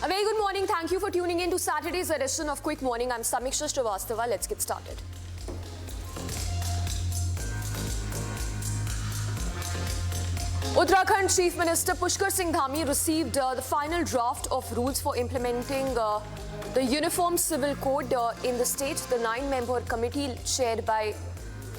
A very good morning. Thank you for tuning in to Saturday's edition of Quick Morning. I'm Samiksha Srivastava. Let's get started. Uttarakhand Chief Minister Pushkar Singh Dhami received the final draft of rules for implementing the Uniform Civil Code in the state. The 9-member committee chaired by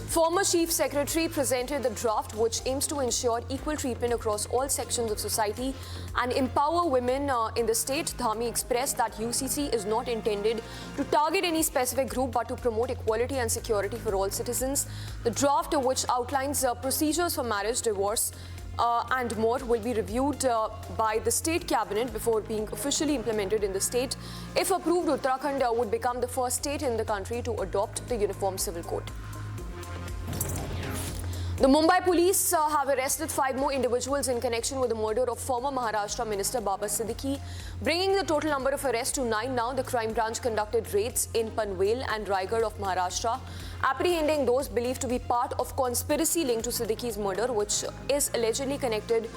former Chief Secretary presented the draft, which aims to ensure equal treatment across all sections of society and empower women in the state. Dhami expressed that UCC is not intended to target any specific group but to promote equality and security for all citizens. The draft, which outlines procedures for marriage, divorce, and more, will be reviewed by the state cabinet before being officially implemented in the state. If approved, Uttarakhand would become the first state in the country to adopt the Uniform Civil Code. The Mumbai police have arrested 5 more individuals in connection with the murder of former Maharashtra Minister Baba Siddique, bringing the total number of arrests to 9 now. The crime branch conducted raids in Panvel and Raigad of Maharashtra, apprehending those believed to be part of conspiracy linked to Siddique's murder, which is allegedly connected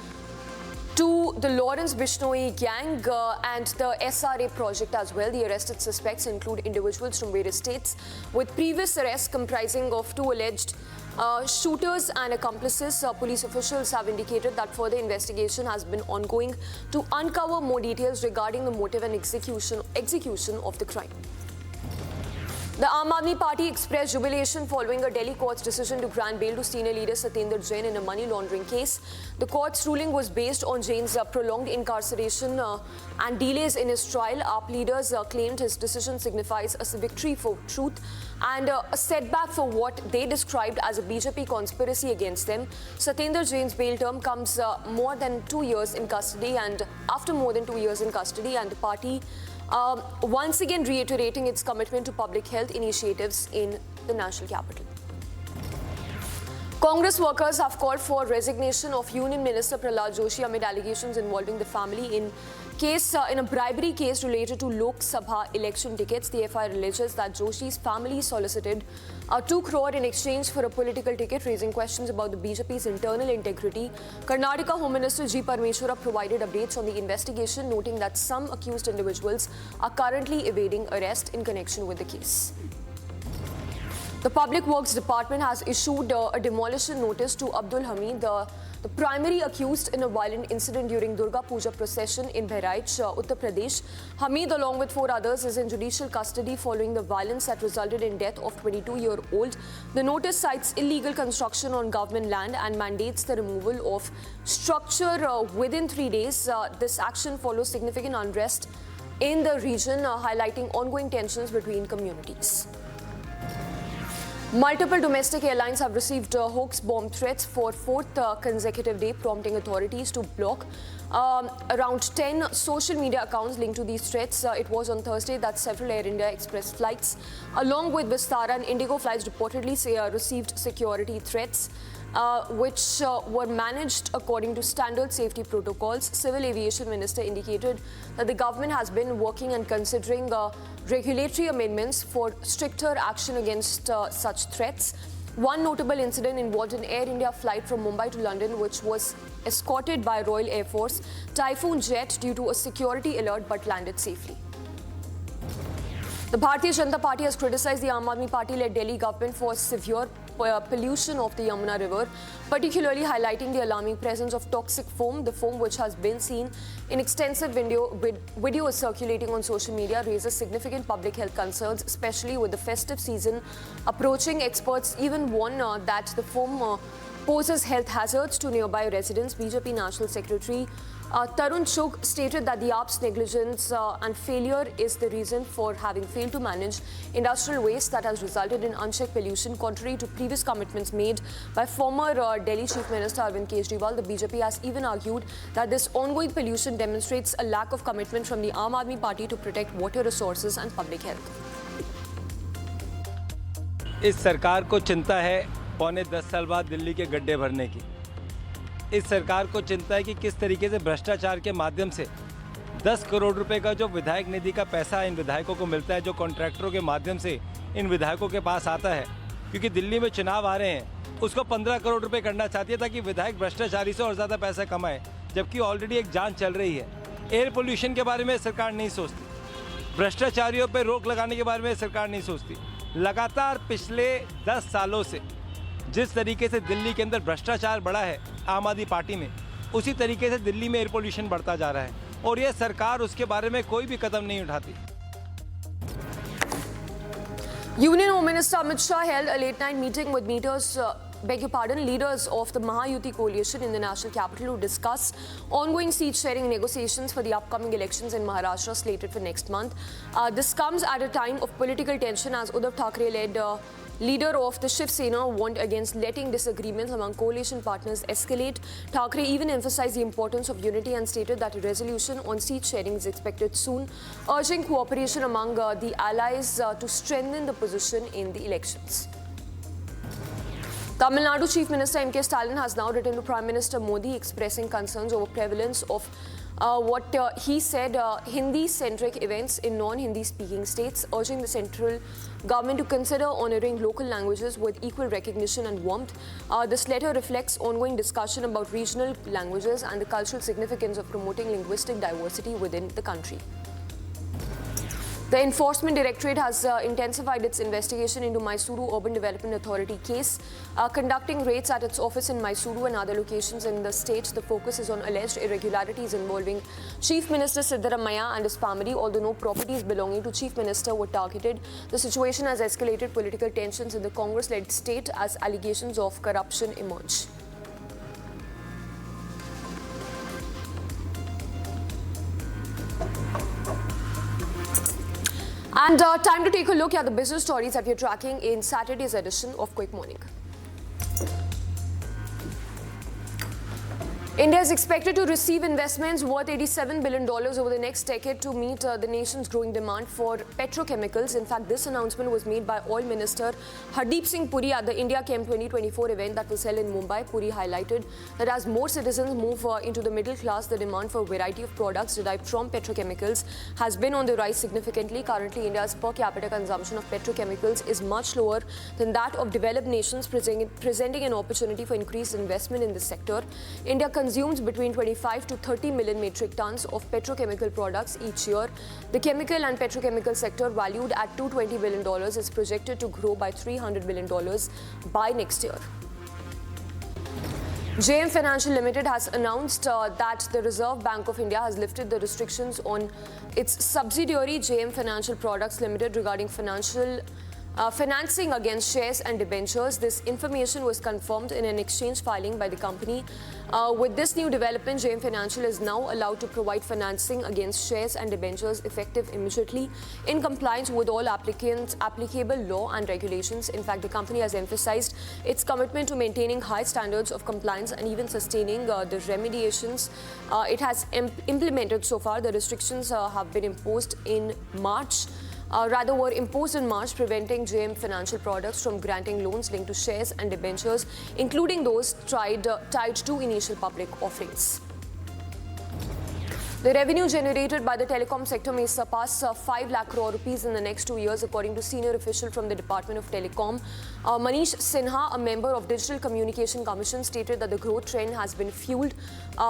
to the Lawrence Bishnoi gang and the SRA project as well. The arrested suspects include individuals from various states, with previous arrests comprising of 2 alleged shooters and accomplices. Police officials have indicated that further investigation has been ongoing to uncover more details regarding the motive and execution of the crime. The Aam Aadmi Party expressed jubilation following a Delhi court's decision to grant bail to senior leader Satyendar Jain in a money laundering case. The court's ruling was based on Jain's prolonged incarceration and delays in his trial. AAP leaders claimed his decision signifies a victory for truth and a setback for what they described as a BJP conspiracy against them. Satyendar Jain's bail term comes more than 2 years in custody, and after more than 2 years in custody, and the party once again reiterating its commitment to public health initiatives in the national capital. Congress workers have called for resignation of Union Minister Prahlad Joshi amid allegations involving the family in a bribery case related to Lok Sabha election tickets. The FIR alleges that Joshi's family solicited 2 crore in exchange for a political ticket, raising questions about the BJP's internal integrity. Karnataka Home Minister G. Parmeshwara provided updates on the investigation, noting that some accused individuals are currently evading arrest in connection with the case. The Public Works Department has issued a demolition notice to Abdul Hamid, the primary accused in a violent incident during Durga Puja procession in Bahraich, Uttar Pradesh. Hamid, along with 4 others, is in judicial custody following the violence that resulted in death of 22-year-old. The notice cites illegal construction on government land and mandates the removal of structure within 3 days. This action follows significant unrest in the region, highlighting ongoing tensions between communities. Multiple domestic airlines have received hoax bomb threats for 4th consecutive day, prompting authorities to block around 10 social media accounts linked to these threats. It was on Thursday that several Air India Express flights, along with Vistara and Indigo flights, reportedly received security threats, which were managed according to standard safety protocols. Civil Aviation Minister indicated that the government has been working and considering regulatory amendments for stricter action against such threats. One notable incident involved an Air India flight from Mumbai to London, which was escorted by Royal Air Force Typhoon jet due to a security alert but landed safely. The Bharatiya Janata Party has criticized the Aam Aadmi Party-led Delhi government for severe pollution of the Yamuna river, particularly highlighting the alarming presence of toxic foam. The foam, which has been seen in extensive videos circulating on social media, raises significant public health concerns, especially with the festive season approaching. Experts even warn that the foam poses health hazards to nearby residents. BJP National Secretary Tarun Chugh stated that the AAP's negligence and failure is the reason for having failed to manage industrial waste that has resulted in unchecked pollution. Contrary to previous commitments made by former Delhi Chief Minister Arvind Kejriwal, the BJP has even argued that this ongoing pollution demonstrates a lack of commitment from the Aam Aadmi Party to protect water resources and public health. इस सरकार को चिंता है पौने 10 साल बाद दिल्ली के गड्ढे भरने की। इस सरकार को चिंता है कि किस तरीके से भ्रष्टाचार के माध्यम से 10 करोड़ रुपए का जो विधायक निधि का पैसा इन विधायकों को मिलता है, जो कॉन्ट्रैक्टरों के माध्यम से इन विधायकों के पास आता है, क्योंकि दिल्ली में चुनाव आ रहे हैं, उसको 15 करोड़ रुपए करना चाहती है ताकि विधायक भ्रष्टाचारी से और ज़्यादा पैसा कमाए, जबकि ऑलरेडी एक जांच चल रही है। एयर पोल्यूशन के बारे में सरकार नहीं सोचती, भ्रष्टाचारियों पर रोक लगाने के बारे में सरकार नहीं सोचती। लगातार पिछले 10 सालों से जिस तरीके से दिल्ली के अंदर भ्रष्टाचार बढ़ा है आम आदमी पार्टी में, उसी तरीके से दिल्ली में एयर पोल्यूशन बढ़ता जा रहा है और ये सरकार उसके बारे में कोई भी कदम नहीं उठाती। Union Home Minister Amit Shah held a late-night meeting with leaders of the Mahayuti coalition in the national capital to discuss ongoing seat-sharing negotiations for the upcoming elections in Maharashtra slated for next month. This comes at a time of political tension as Uddhav Thackeray-led leader of the Shiv Sena warned against letting disagreements among coalition partners escalate. Thackeray even emphasized the importance of unity and stated that a resolution on seat sharing is expected soon, urging cooperation among the allies to strengthen the position in the elections. Tamil Nadu Chief Minister M.K. Stalin has now written to Prime Minister Modi expressing concerns over prevalence of what he said Hindi-centric events in non-Hindi speaking states, urging the central government to consider honouring local languages with equal recognition and warmth. This letter reflects ongoing discussion about regional languages and the cultural significance of promoting linguistic diversity within the country. The Enforcement Directorate has intensified its investigation into Mysuru Urban Development Authority case, conducting raids at its office in Mysuru and other locations in the state. The focus is on alleged irregularities involving Chief Minister Siddaramaiah and his family, although no properties belonging to Chief Minister were targeted. The situation has escalated political tensions in the Congress-led state as allegations of corruption emerge. And time to take a look at the business stories that we're tracking in Saturday's edition of Quick Morning. India is expected to receive investments worth $87 billion over the next decade to meet the nation's growing demand for petrochemicals. In fact, this announcement was made by Oil Minister Hardeep Singh Puri at the India Chem 2024 event that was held in Mumbai. Puri highlighted that as more citizens move into the middle class, the demand for a variety of products derived from petrochemicals has been on the rise significantly. Currently, India's per capita consumption of petrochemicals is much lower than that of developed nations, presenting an opportunity for increased investment in this sector. India consumes between 25 to 30 million metric tons of petrochemical products each year. The chemical and petrochemical sector, valued at $220 billion, is projected to grow by $300 billion by next year. JM Financial Limited has announced that the Reserve Bank of India has lifted the restrictions on its subsidiary JM Financial Products Limited regarding financing against shares and debentures. This information was confirmed in an exchange filing by the company. With this new development, JM Financial is now allowed to provide financing against shares and debentures effective immediately in compliance with all applicable law and regulations. In fact, the company has emphasized its commitment to maintaining high standards of compliance and even sustaining the remediations it has implemented so far. The restrictions have been imposed in March. Were imposed in March, preventing JM Financial Products from granting loans linked to shares and debentures, including those tied to initial public offerings. The revenue generated by the telecom sector may surpass 5 lakh crore rupees in the next 2 years, according to senior official from the Department of Telecom. Manish Sinha, a member of Digital Communication Commission, stated that the growth trend has been fueled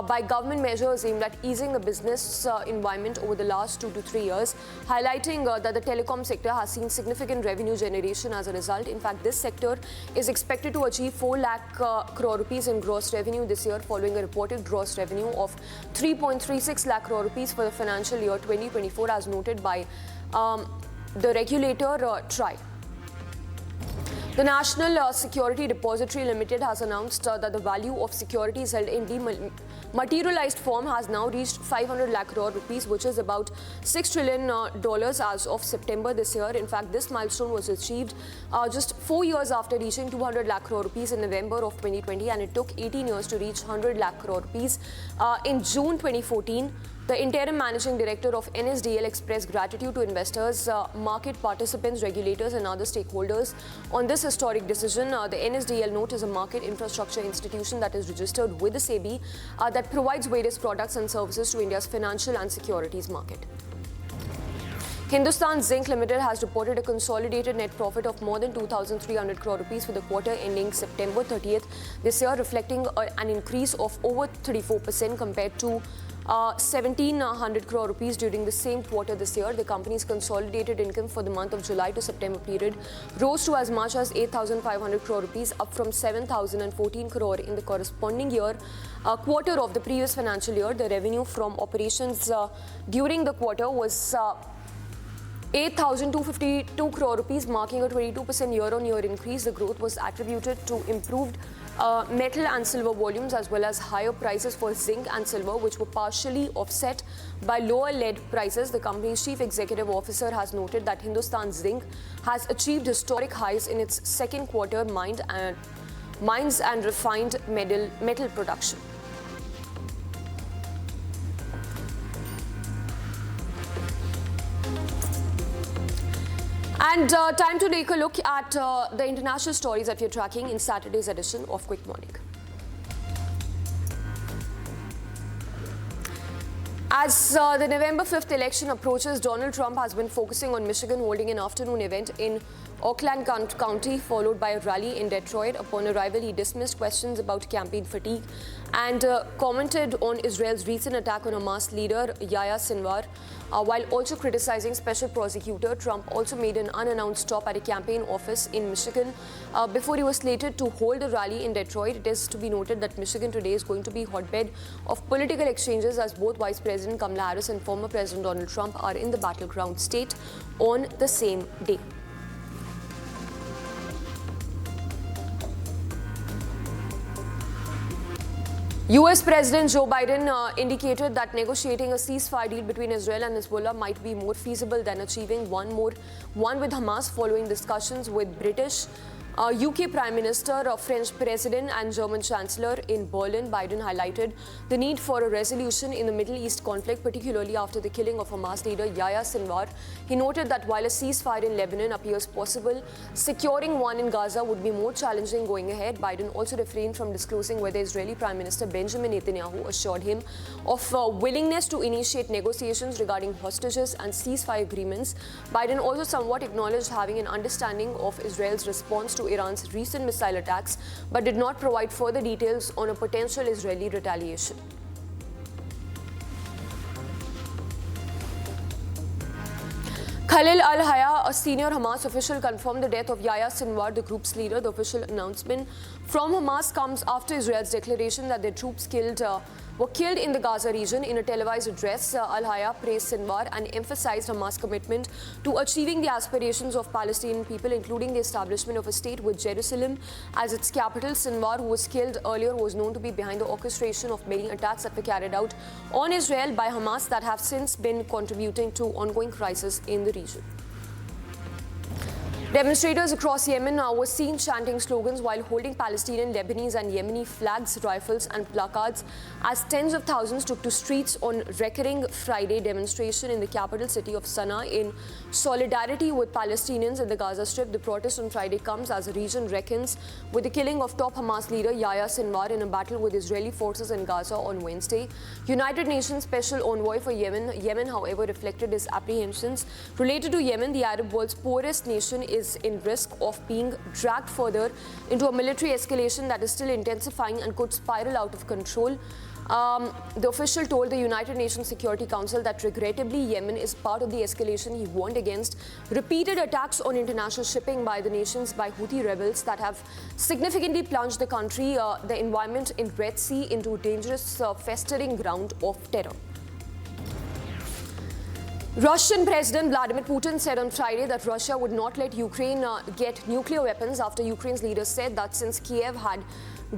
by government measures aimed at easing the business environment over the last 2 to 3 years, highlighting that the telecom sector has seen significant revenue generation as a result. In fact, this sector is expected to achieve 4 lakh crore rupees in gross revenue this year, following a reported gross revenue of 3.36 lakh crore rupees for the financial year 2024, as noted by the regulator TRAI. The National Security Depository Limited has announced that the value of securities held in dematerialized form has now reached 500 lakh crore rupees, which is about $6 trillion as of September this year. In fact, this milestone was achieved just 4 years after reaching 200 lakh crore rupees in November of 2020, and it took 18 years to reach 100 lakh crore rupees in June 2014. The interim managing director of NSDL expressed gratitude to investors, market participants, regulators and other stakeholders on this historic decision. The NSDL note is a market infrastructure institution that is registered with the SEBI that provides various products and services to India's financial and securities market. Hindustan Zinc Limited has reported a consolidated net profit of more than 2,300 crore rupees for the quarter ending September 30th this year, reflecting an increase of over 34% compared to 1,700 crore rupees during the same quarter this year. The company's consolidated income for the month of July to September period rose to as much as 8,500 crore rupees, up from 7,014 crore in the corresponding quarter of the previous financial year. The revenue from operations during the quarter was 8,252 crore rupees, marking a 22% year-on-year increase. The growth was attributed to improved metal and silver volumes as well as higher prices for zinc and silver, which were partially offset by lower lead prices. The company's chief executive officer has noted that Hindustan Zinc has achieved historic highs in its second quarter mines and refined metal production. And time to take a look at the international stories that we're tracking in Saturday's edition of Quick Morning. As the November 5th election approaches, Donald Trump has been focusing on Michigan, holding an afternoon event in Oakland County, followed by a rally in Detroit. Upon arrival, he dismissed questions about campaign fatigue and commented on Israel's recent attack on Hamas leader Yahya Sinwar. While also criticizing special prosecutor, Trump also made an unannounced stop at a campaign office in Michigan before he was slated to hold a rally in Detroit. It is to be noted that Michigan today is going to be hotbed of political exchanges, as both Vice President Kamala Harris and former President Donald Trump are in the battleground state on the same day. US President Joe Biden indicated that negotiating a ceasefire deal between Israel and Hezbollah might be more feasible than achieving one with Hamas, following discussions with British, UK Prime Minister, French President and German Chancellor in Berlin. Biden highlighted the need for a resolution in the Middle East conflict, particularly after the killing of Hamas leader Yahya Sinwar. He noted that while a ceasefire in Lebanon appears possible, securing one in Gaza would be more challenging going ahead. Biden also refrained from disclosing whether Israeli Prime Minister Benjamin Netanyahu assured him of willingness to initiate negotiations regarding hostages and ceasefire agreements. Biden also somewhat acknowledged having an understanding of Israel's response to Iran's recent missile attacks, but did not provide further details on a potential Israeli retaliation. Khalil al-Hayya, a senior Hamas official, confirmed the death of Yahya Sinwar, the group's leader. The official announcement from Hamas comes after Israel's declaration that their troops were killed in the Gaza region. In a televised address, al-Hayya praised Sinwar and emphasized Hamas' commitment to achieving the aspirations of Palestinian people, including the establishment of a state with Jerusalem as its capital. Sinwar, who was killed earlier, was known to be behind the orchestration of many attacks that were carried out on Israel by Hamas that have since been contributing to ongoing crisis in the region. Demonstrators across Yemen were seen chanting slogans while holding Palestinian, Lebanese and Yemeni flags, rifles and placards as tens of thousands took to streets on recurring Friday demonstration in the capital city of Sana'a in solidarity with Palestinians in the Gaza Strip. The protest on Friday comes as the region reckons with the killing of top Hamas leader Yahya Sinwar in a battle with Israeli forces in Gaza on Wednesday. United Nations Special Envoy for Yemen, however, reflected his apprehensions related to Yemen, the Arab world's poorest nation, is in risk of being dragged further into a military escalation that is still intensifying and could spiral out of control. The official told the United Nations Security Council that regrettably Yemen is part of the escalation. He warned against repeated attacks on international shipping by the nations by Houthi rebels that have significantly plunged the country, the environment in Red Sea, into a dangerous festering ground of terror. Russian President Vladimir Putin said on Friday that Russia would not let Ukraine get nuclear weapons after Ukraine's leader said that since Kiev had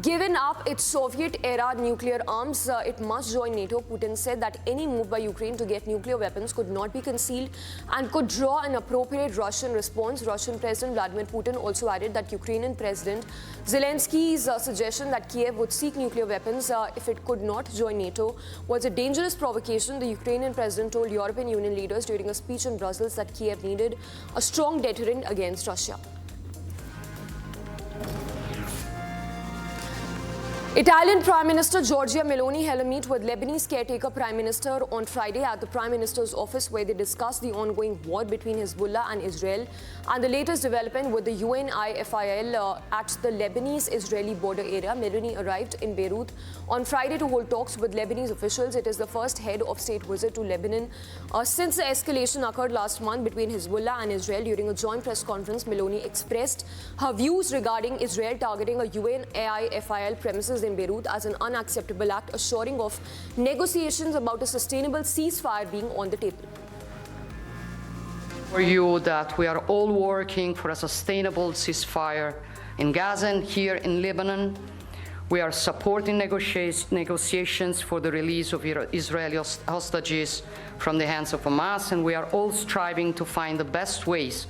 given up its Soviet-era nuclear arms, it must join NATO. Putin said that any move by Ukraine to get nuclear weapons could not be concealed and could draw an appropriate Russian response. Russian President Vladimir Putin also added that Ukrainian President Zelensky's suggestion that Kiev would seek nuclear weapons if it could not join NATO was a dangerous provocation. The Ukrainian president told European Union leaders during a speech in Brussels that Kiev needed a strong deterrent against Russia. Italian Prime Minister Giorgia Meloni held a meet with Lebanese caretaker Prime Minister on Friday at the Prime Minister's office, where they discussed the ongoing war between Hezbollah and Israel and the latest development with the UNIFIL at the Lebanese-Israeli border area. Meloni arrived in Beirut on Friday to hold talks with Lebanese officials. It is the first head of state visit to Lebanon since the escalation occurred last month between Hezbollah and Israel. During a joint press conference, Meloni expressed her views regarding Israel targeting a UNIFIL premises in Beirut as an unacceptable act, assuring of negotiations about a sustainable ceasefire being on the table. For you that we are all working for a sustainable ceasefire in Gaza and here in Lebanon. We are supporting negotiations for the release of Israeli hostages from the hands of Hamas, and we are all striving to find the best ways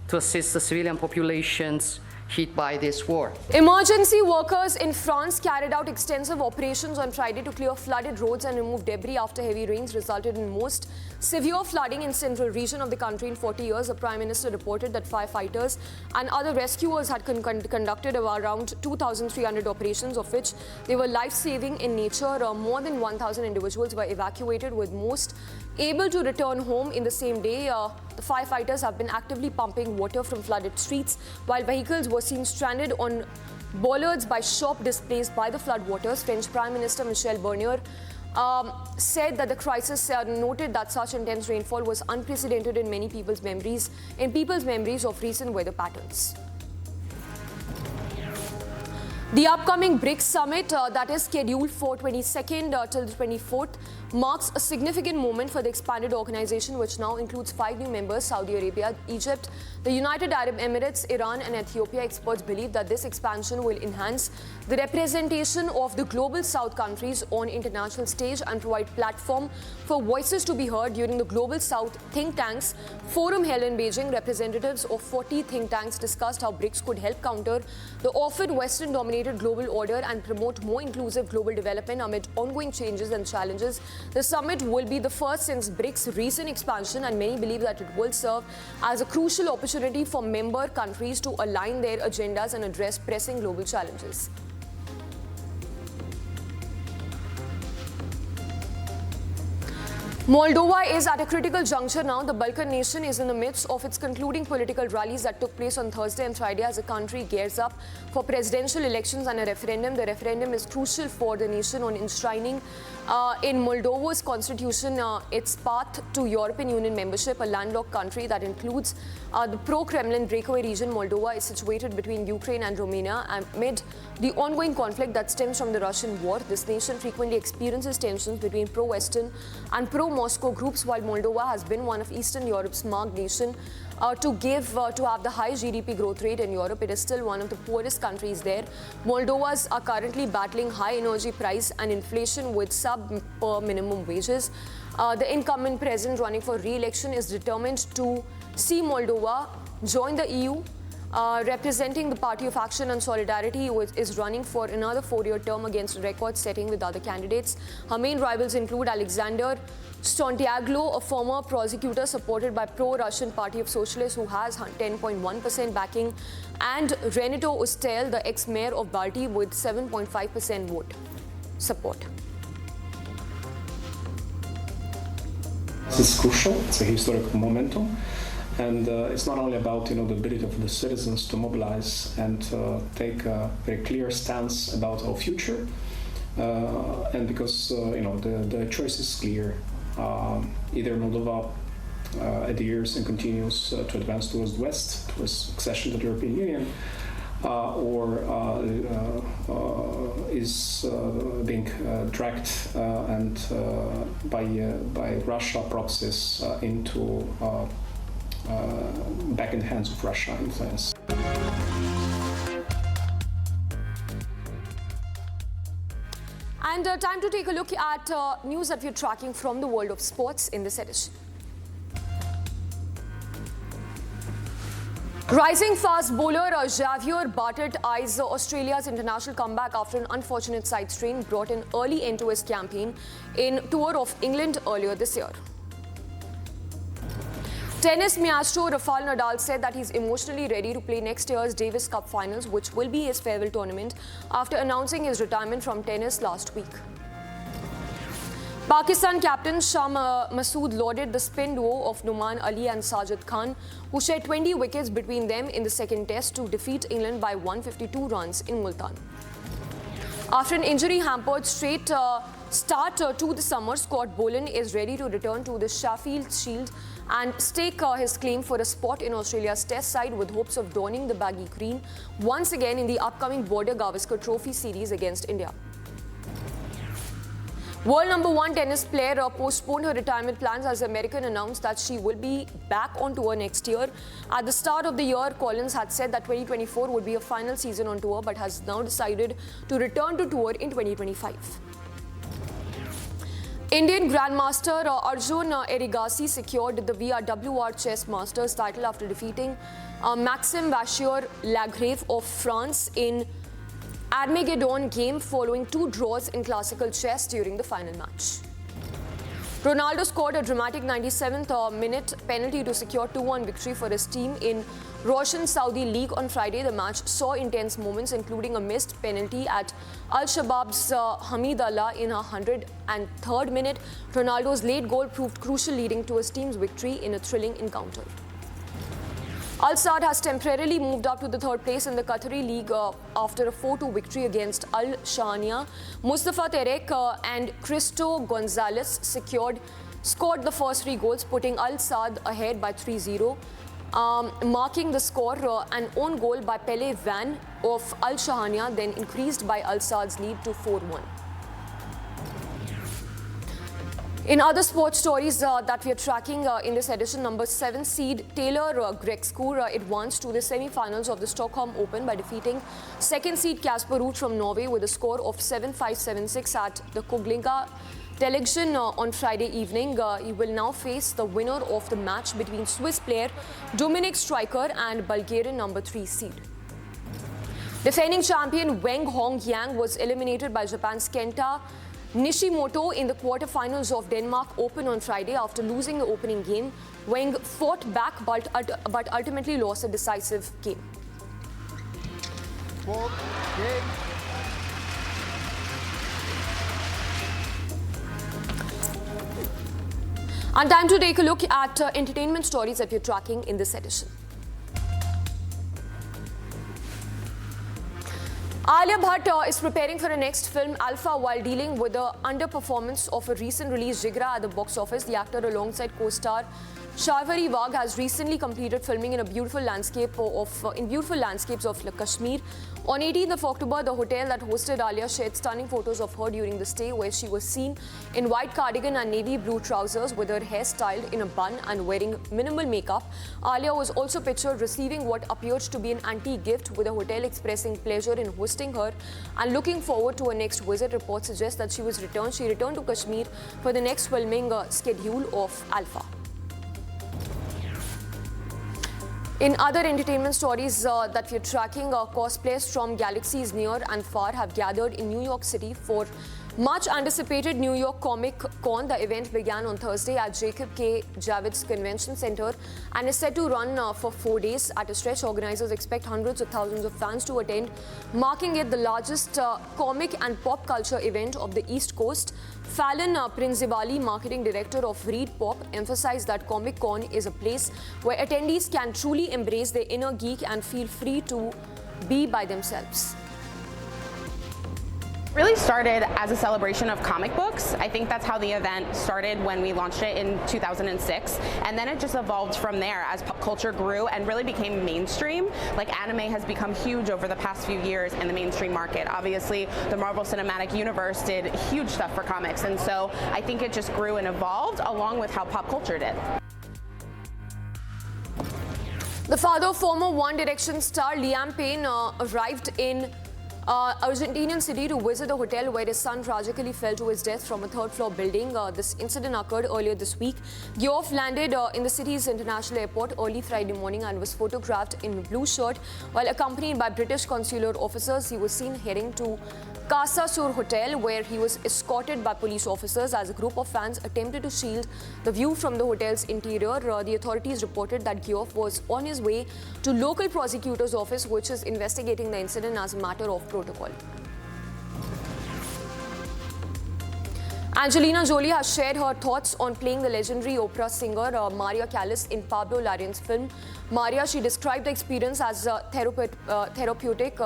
to assist the civilian populations hit by this war. Emergency workers in France carried out extensive operations on Friday to clear flooded roads and remove debris after heavy rains resulted in most severe flooding in central region of the country in 40 years. The Prime Minister reported that firefighters and other rescuers had conducted around 2,300 operations, of which they were life-saving in nature. More than 1,000 individuals were evacuated, with most able to return home in the same day. The firefighters have been actively pumping water from flooded streets, while vehicles were seen stranded on bollards by shop displaced by the floodwaters. French Prime Minister Michel Barnier said that the crisis noted that such intense rainfall was unprecedented in many people's memories of recent weather patterns. The upcoming BRICS summit that is scheduled for 22nd till the 24th marks a significant moment for the expanded organization, which now includes 5 new members: Saudi Arabia, Egypt, the United Arab Emirates, Iran and Ethiopia. Experts believe that this expansion will enhance the representation of the global South countries on international stage and provide platform for voices to be heard. During the Global South Think Tanks Forum held in Beijing, representatives of 40 think tanks discussed how BRICS could help counter the often Western-dominated global order and promote more inclusive global development amid ongoing changes and challenges. The summit will be the first since BRICS' recent expansion, and many believe that it will serve as a crucial opportunity for member countries to align their agendas and address pressing global challenges. Moldova is at a critical juncture now. The Balkan nation is in the midst of its concluding political rallies that took place on Thursday and Friday as the country gears up for presidential elections and a referendum. The referendum is crucial for the nation on enshrining in Moldova's constitution its path to European Union membership. A landlocked country that includes the pro-Kremlin breakaway region, Moldova is situated between Ukraine and Romania amid the ongoing conflict that stems from the Russian war. This nation frequently experiences tensions between pro-Western and pro-Moscow groups, while Moldova has been one of Eastern Europe's marked nation to have the highest GDP growth rate in Europe. It is still one of the poorest countries there. Moldovans are currently battling high energy price and inflation with sub-minimum wages. The incumbent president running for re-election is determined to see Moldova join the EU. Representing the Party of Action and Solidarity, which is running for another 4-year term against a record-setting with other candidates. Her main rivals include Alexander Stontiaglo, a former prosecutor supported by pro-Russian Party of Socialists who has 10.1% backing, and Renato Ustel, the ex-mayor of Balti, with 7.5% vote support. This is crucial. It's a historic momentum. And it's not only about the ability of the citizens to mobilize and take a very clear stance about our future, and because the choice is clear: either Moldova adheres and continues to advance towards the West, towards accession to the European Union, or is being dragged and by Russia proxies into back in the hands of Russia influence. And time to take a look at news that we're tracking from the world of sports in this edition. Rising fast bowler Javier Bartet eyes Australia's international comeback after an unfortunate side strain brought an early end to his campaign in Tour of England earlier this year. Tennis maestro Rafael Nadal said that he's emotionally ready to play next year's Davis Cup Finals, which will be his farewell tournament, after announcing his retirement from tennis last week. Pakistan captain Shah Masood lauded the spin duo of Numan Ali and Sajid Khan, who shared 20 wickets between them in the second test to defeat England by 152 runs in Multan. After an injury-hampered straight start to the summer, Scott Boland is ready to return to the Sheffield Shield and stake his claim for a spot in Australia's Test side, with hopes of donning the baggy green once again in the upcoming Border Gavaskar Trophy series against India. World number 1 tennis player postponed her retirement plans as the American announced that she will be back on tour next year. At the start of the year, Collins had said that 2024 would be a final season on tour, but has now decided to return to tour in 2025. Indian Grandmaster Arjun Erigasi secured the VRWR Chess Masters title after defeating Maxime Vachier-Lagrave of France in Armageddon game following 2 draws in classical chess during the final match. Ronaldo scored a dramatic 97th minute penalty to secure 2-1 victory for his team in Roshan Saudi League on Friday. The match saw intense moments, including a missed penalty at Al-Shabaab's Hamid Allah in a 103rd minute. Ronaldo's late goal proved crucial, leading to his team's victory in a thrilling encounter. Al Sadd has temporarily moved up to the 3rd place in the Qatari League after a 4-2 victory against Al Shania. Mustafa Terek and Cristo Gonzalez scored the first 3 goals, putting Al Sadd ahead by 3-0. Marking the score, an own goal by Pele Van of Al Shahania then increased by Al Sadd's lead to 4-1. In other sports stories that we are tracking in this edition, number 7 seed Taylor Gregskur advanced to the semi-finals of the Stockholm Open by defeating 2nd seed Casper Ruud from Norway with a score of 7-5, 7-6 at the Koglinga Television on Friday evening. He will now face the winner of the match between Swiss player Dominik Streicher and Bulgarian number 3 seed. Defending champion Wang Hongyang was eliminated by Japan's Kenta Nishimoto in the quarterfinals of Denmark Open on Friday after losing the opening game. Wang fought back but ultimately lost a decisive game. And time to take a look at entertainment stories that we're tracking in this edition. Alia Bhatt is preparing for her next film, Alpha, while dealing with the underperformance of a recent release, Jigra, at the box office. The actor, alongside co-star Shaivari Wagh, has recently completed filming in beautiful landscapes of Kashmir. On 18th of October, the hotel that hosted Alia shared stunning photos of her during the stay, where she was seen in white cardigan and navy blue trousers, with her hair styled in a bun and wearing minimal makeup. Alia was also pictured receiving what appeared to be an antique gift, with the hotel expressing pleasure in hosting her and looking forward to her next visit. Reports suggest that she returned to Kashmir for the next filming schedule of Alpha. In other entertainment stories that we're tracking, cosplayers from galaxies near and far have gathered in New York City for much anticipated New York Comic Con. The event began on Thursday at Jacob K. Javits Convention Center and is set to run for 4 days. At a stretch, organizers expect hundreds of thousands of fans to attend, marking it the largest comic and pop culture event of the East Coast. Fallon Prinzivali, marketing director of Read Pop, emphasized that Comic Con is a place where attendees can truly embrace their inner geek and feel free to be by themselves. Really started as a celebration of comic books. I think that's how the event started when we launched it in 2006, and then it just evolved from there as pop culture grew and really became mainstream. Like, anime has become huge over the past few years in the mainstream market. Obviously, the Marvel Cinematic Universe did huge stuff for comics, and so I think it just grew and evolved along with how pop culture did. The father of former One Direction star Liam Payne arrived in Argentinian city to visit the hotel where his son tragically fell to his death from a 3rd-floor building. This incident occurred earlier this week. Geoff landed in the city's international airport early Friday morning and was photographed in a blue shirt while accompanied by British consular officers. He was seen heading to Casa Sur Hotel, where he was escorted by police officers as a group of fans attempted to shield the view from the hotel's interior. The authorities reported that Geoff was on his way to local prosecutor's office, which is investigating the incident as a matter of protocol. Angelina Jolie has shared her thoughts on playing the legendary opera singer Maria Callas in Pablo Larraín's film Maria. She described the experience as therapeutic,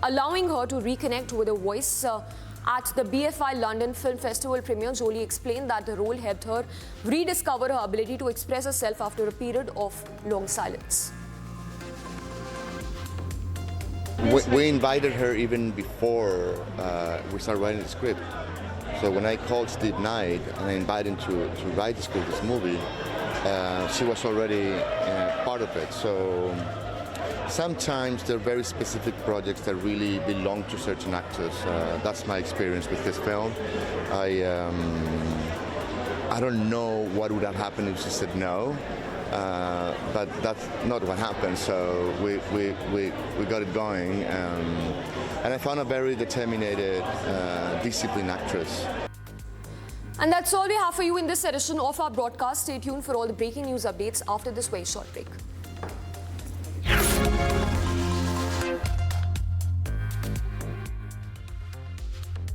allowing her to reconnect with her voice. At the BFI London Film Festival premiere, Jolie explained that the role helped her rediscover her ability to express herself after a period of long silence. We invited her even before we started writing the script. So when I called Steve Knight and I invited him to write the script of this movie, she was already part of it. So sometimes there are very specific projects that really belong to certain actors. That's my experience with this film. I don't know what would have happened if she said no. But that's not what happened, so we got it going. And I found a very determined, disciplined actress. And that's all we have for you in this edition of our broadcast. Stay tuned for all the breaking news updates after this very short break.